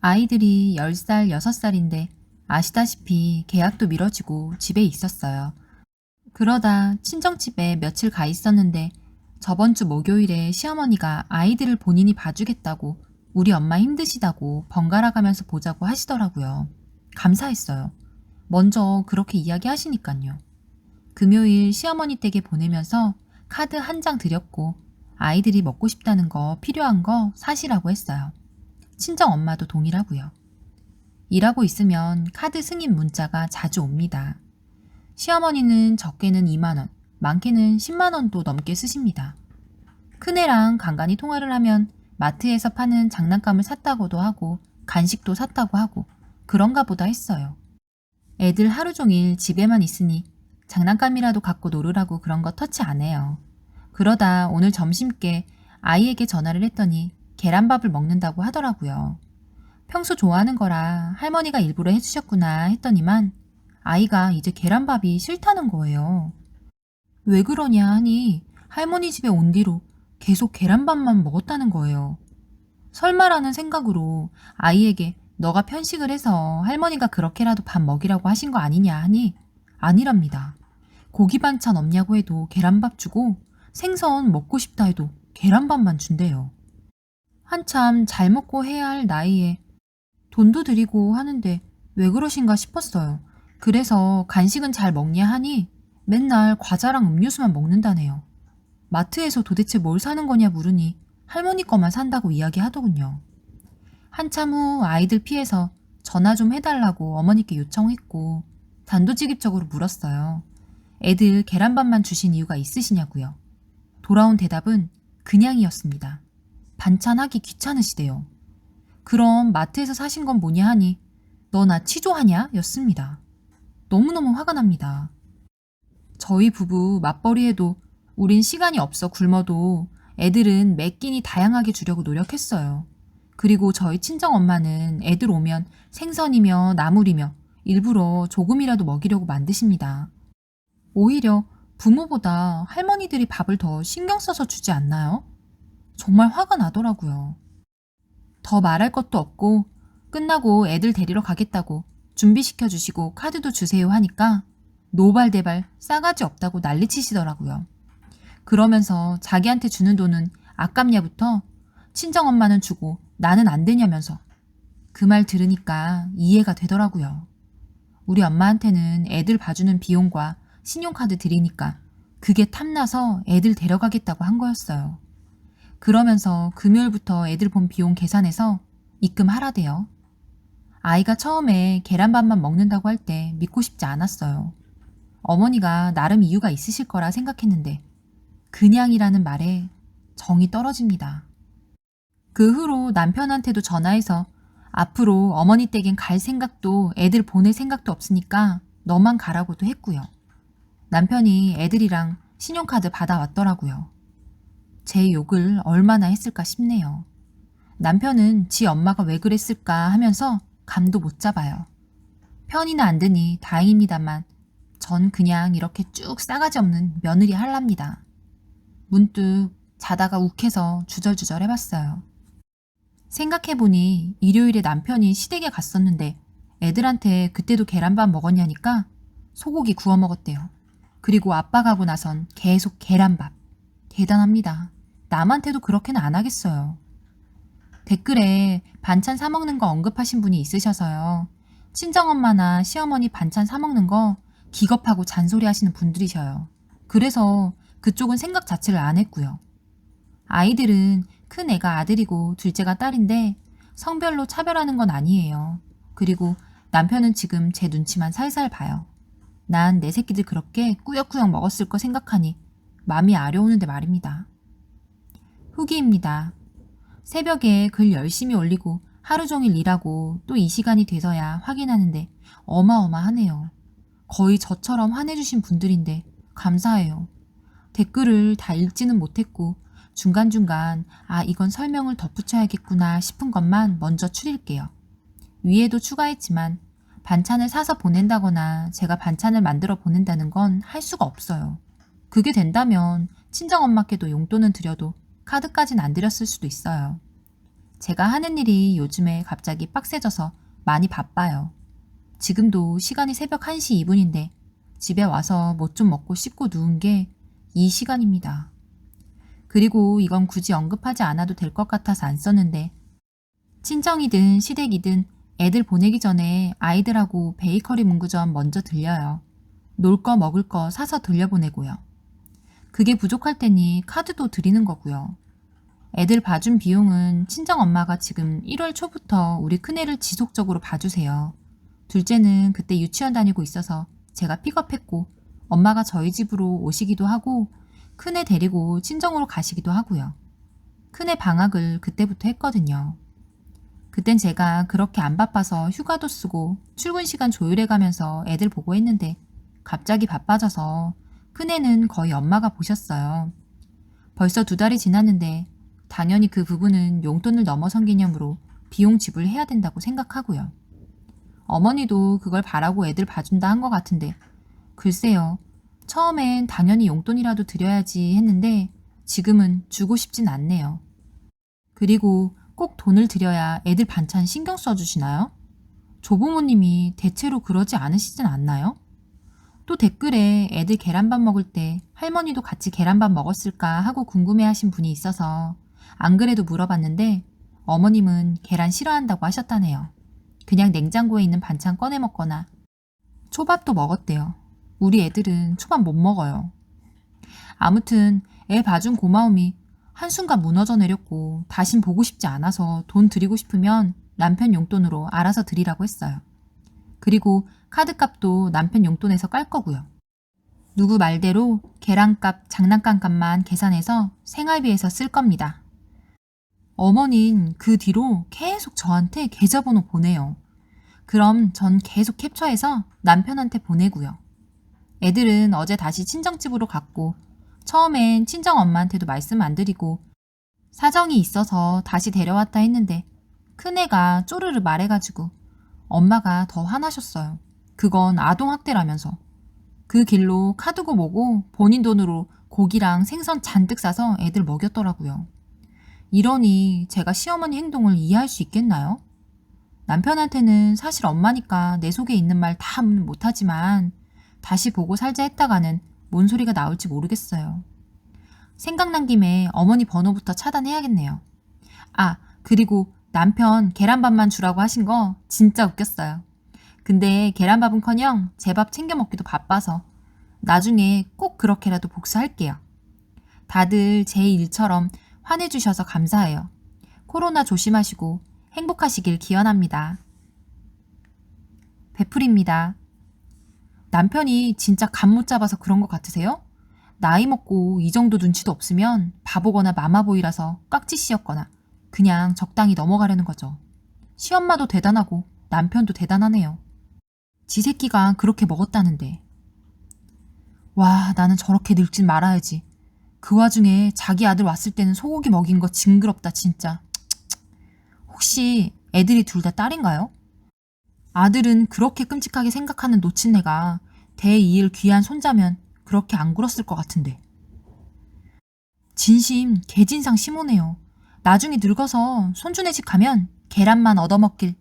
아이들이 10살, 6살인데 아시다시피 계약도 미뤄지고 집에 있었어요. 그러다 친정집에 며칠 가 있었는데 저번 주 목요일에 시어머니가 아이들을 본인이 봐주겠다고 우리 엄마 힘드시다고 번갈아 가면서 보자고 하시더라고요. 감사했어요. 먼저 그렇게 이야기하시니깐요. 금요일 시어머니 댁에 보내면서 카드 한 장 드렸고 아이들이 먹고 싶다는 거 필요한 거 사시라고 했어요. 친정 엄마도 동일하고요. 일하고 있으면 카드 승인 문자가 자주 옵니다. 시어머니는 적게는 2만 원, 많게는 10만 원도 넘게 쓰십니다. 큰애랑 간간히 통화를 하면 마트에서 파는 장난감을 샀다고도 하고 간식도 샀다고 하고 그런가 보다 했어요. 애들 하루 종일 집에만 있으니 장난감이라도 갖고 놀으라고 그런 거 터치 안 해요. 그러다 오늘 점심께 아이에게 전화를 했더니 계란밥을 먹는다고 하더라고요. 평소 좋아하는 거라 할머니가 일부러 해주셨구나 했더니만 아이가 이제 계란밥이 싫다는 거예요. 왜 그러냐 하니 할머니 집에 온 뒤로 계속 계란밥만 먹었다는 거예요. 설마라는 생각으로 아이에게 너가 편식을 해서 할머니가 그렇게라도 밥 먹이라고 하신 거 아니냐 하니 아니랍니다. 고기 반찬 없냐고 해도 계란밥 주고 생선 먹고 싶다 해도 계란밥만 준대요. 한참 잘 먹고 해야 할 나이에 돈도 드리고 하는데 왜 그러신가 싶었어요. 그래서 간식은 잘 먹냐 하니 맨날 과자랑 음료수만 먹는다네요. 마트에서 도대체 뭘 사는 거냐 물으니 할머니 거만 산다고 이야기하더군요. 한참 후 아이들 피해서 전화 좀 해달라고 어머니께 요청했고 단도직입적으로 물었어요. 애들 계란밥만 주신 이유가 있으시냐고요. 돌아온 대답은 그냥이었습니다. 반찬하기 귀찮으시대요. 그럼 마트에서 사신 건 뭐냐 하니 너 나 치조하냐? 였습니다. 너무너무 화가 납니다. 저희 부부 맞벌이해도 우린 시간이 없어 굶어도 애들은 매 끼니 다양하게 주려고 노력했어요. 그리고 저희 친정엄마는 애들 오면 생선이며 나물이며 일부러 조금이라도 먹이려고 만드십니다. 오히려 부모보다 할머니들이 밥을 더 신경 써서 주지 않나요? 정말 화가 나더라고요. 더 말할 것도 없고 끝나고 애들 데리러 가겠다고 준비시켜 주시고 카드도 주세요 하니까 노발대발 싸가지 없다고 난리치시더라고요. 그러면서 자기한테 주는 돈은 아깝냐부터 친정엄마는 주고 나는 안 되냐면서 그 말 들으니까 이해가 되더라고요. 우리 엄마한테는 애들 봐주는 비용과 신용카드 드리니까 그게 탐나서 애들 데려가겠다고 한 거였어요. 그러면서 금요일부터 애들 본 비용 계산해서 입금하라대요. 아이가 처음에 계란밥만 먹는다고 할 때 믿고 싶지 않았어요. 어머니가 나름 이유가 있으실 거라 생각했는데 그냥이라는 말에 정이 떨어집니다. 그 후로 남편한테도 전화해서 앞으로 어머니 댁엔 갈 생각도 애들 보낼 생각도 없으니까 너만 가라고도 했고요. 남편이 애들이랑 신용카드 받아왔더라고요. 제 욕을 얼마나 했을까 싶네요. 남편은 지 엄마가 왜 그랬을까 하면서 감도 못 잡아요. 편이나 안 드니 다행입니다만 전 그냥 이렇게 쭉 싸가지 없는 며느리 할랍니다. 문득 자다가 욱해서 주절주절 해봤어요. 생각해보니 일요일에 남편이 시댁에 갔었는데 애들한테 그때도 계란밥 먹었냐니까 소고기 구워 먹었대요. 그리고 아빠 가고 나선 계속 계란밥. 대단합니다. 남한테도 그렇게는 안 하겠어요. 댓글에 반찬 사먹는 거 언급하신 분이 있으셔서요. 친정엄마나 시어머니 반찬 사먹는 거 기겁하고 잔소리 하시는 분들이셔요. 그래서 그쪽은 생각 자체를 안 했고요. 아이들은 큰 애가 아들이고 둘째가 딸인데 성별로 차별하는 건 아니에요. 그리고 남편은 지금 제 눈치만 살살 봐요. 난 내 새끼들 그렇게 꾸역꾸역 먹었을 거 생각하니 마음이 아려오는데 말입니다. 후기입니다. 새벽에 글 열심히 올리고 하루 종일 일하고 또 이 시간이 돼서야 확인하는데 어마어마하네요. 거의 저처럼 화내주신 분들인데 감사해요. 댓글을 다 읽지는 못했고 중간중간 이건 설명을 덧붙여야겠구나 싶은 것만 먼저 추릴게요. 위에도 추가했지만 반찬을 사서 보낸다거나 제가 반찬을 만들어 보낸다는 건 할 수가 없어요. 그게 된다면 친정엄마께도 용돈은 드려도 카드까진 안 드렸을 수도 있어요. 제가 하는 일이 요즘에 갑자기 빡세져서 많이 바빠요. 지금도 시간이 새벽 1시 2분인데 집에 와서 뭐 좀 먹고 씻고 누운 게 이 시간입니다. 그리고 이건 굳이 언급하지 않아도 될 것 같아서 안 썼는데 친정이든 시댁이든 애들 보내기 전에 아이들하고 베이커리 문구점 먼저 들려요. 놀 거 먹을 거 사서 들려보내고요. 그게 부족할 테니 카드도 드리는 거고요. 애들 봐준 비용은 친정엄마가 지금 1월 초부터 우리 큰애를 지속적으로 봐주세요. 둘째는 그때 유치원 다니고 있어서 제가 픽업했고 엄마가 저희 집으로 오시기도 하고 큰애 데리고 친정으로 가시기도 하고요. 큰애 방학을 그때부터 했거든요. 그땐 제가 그렇게 안 바빠서 휴가도 쓰고 출근 시간 조율해가면서 애들 보고 했는데 갑자기 바빠져서 큰애는 거의 엄마가 보셨어요. 벌써 2달이 지났는데 당연히 그 부분은 용돈을 넘어선 개념으로 비용 지불해야 된다고 생각하고요. 어머니도 그걸 바라고 애들 봐준다 한 것 같은데 글쎄요. 처음엔 당연히 용돈이라도 드려야지 했는데 지금은 주고 싶진 않네요. 그리고 꼭 돈을 드려야 애들 반찬 신경 써주시나요? 조부모님이 대체로 그러지 않으시진 않나요? 또 댓글에 애들 계란밥 먹을 때 할머니도 같이 계란밥 먹었을까 하고 궁금해하신 분이 있어서 안 그래도 물어봤는데 어머님은 계란 싫어한다고 하셨다네요. 그냥 냉장고에 있는 반찬 꺼내 먹거나 초밥도 먹었대요. 우리 애들은 초밥 못 먹어요. 아무튼 애 봐준 고마움이 한순간 무너져 내렸고 다신 보고 싶지 않아서 돈 드리고 싶으면 남편 용돈으로 알아서 드리라고 했어요. 그리고 카드값도 남편 용돈에서 깔 거고요. 누구 말대로 계란값, 장난감값만 계산해서 생활비에서 쓸 겁니다. 어머닌 그 뒤로 계속 저한테 계좌번호 보내요. 그럼 전 계속 캡처해서 남편한테 보내고요. 애들은 어제 다시 친정집으로 갔고 처음엔 친정엄마한테도 말씀 안 드리고 사정이 있어서 다시 데려왔다 했는데 큰애가 쪼르르 말해가지고 엄마가 더 화나셨어요. 그건 아동학대라면서. 그 길로 카드고 뭐고 본인 돈으로 고기랑 생선 잔뜩 싸서 애들 먹였더라고요. 이러니 제가 시어머니 행동을 이해할 수 있겠나요? 남편한테는 사실 엄마니까 내 속에 있는 말 다 못하지만 다시 보고 살자 했다가는 뭔 소리가 나올지 모르겠어요. 생각난 김에 어머니 번호부터 차단해야겠네요. 아, 그리고 남편 계란밥만 주라고 하신 거 진짜 웃겼어요. 근데 계란밥은커녕 제 밥 챙겨 먹기도 바빠서 나중에 꼭 그렇게라도 복수할게요. 다들 제 일처럼 화내주셔서 감사해요. 코로나 조심하시고 행복하시길 기원합니다. 베풀입니다. 남편이 진짜 감 못 잡아서 그런 것 같으세요? 나이 먹고 이 정도 눈치도 없으면 바보거나 마마보이라서 깍지씨였거나 그냥 적당히 넘어가려는 거죠. 시엄마도 대단하고 남편도 대단하네요. 지 새끼가 그렇게 먹었다는데. 와, 나는 저렇게 늙진 말아야지. 그 와중에 자기 아들 왔을 때는 소고기 먹인 거 징그럽다 진짜. 혹시 애들이 둘 다 딸인가요? 아들은 그렇게 끔찍하게 생각하는 놓친애가 대이을 귀한 손자면 그렇게 안 굴었을 것 같은데. 진심 개진상 심오네요. 나중에 늙어서 손주네 집 가면 계란만 얻어먹길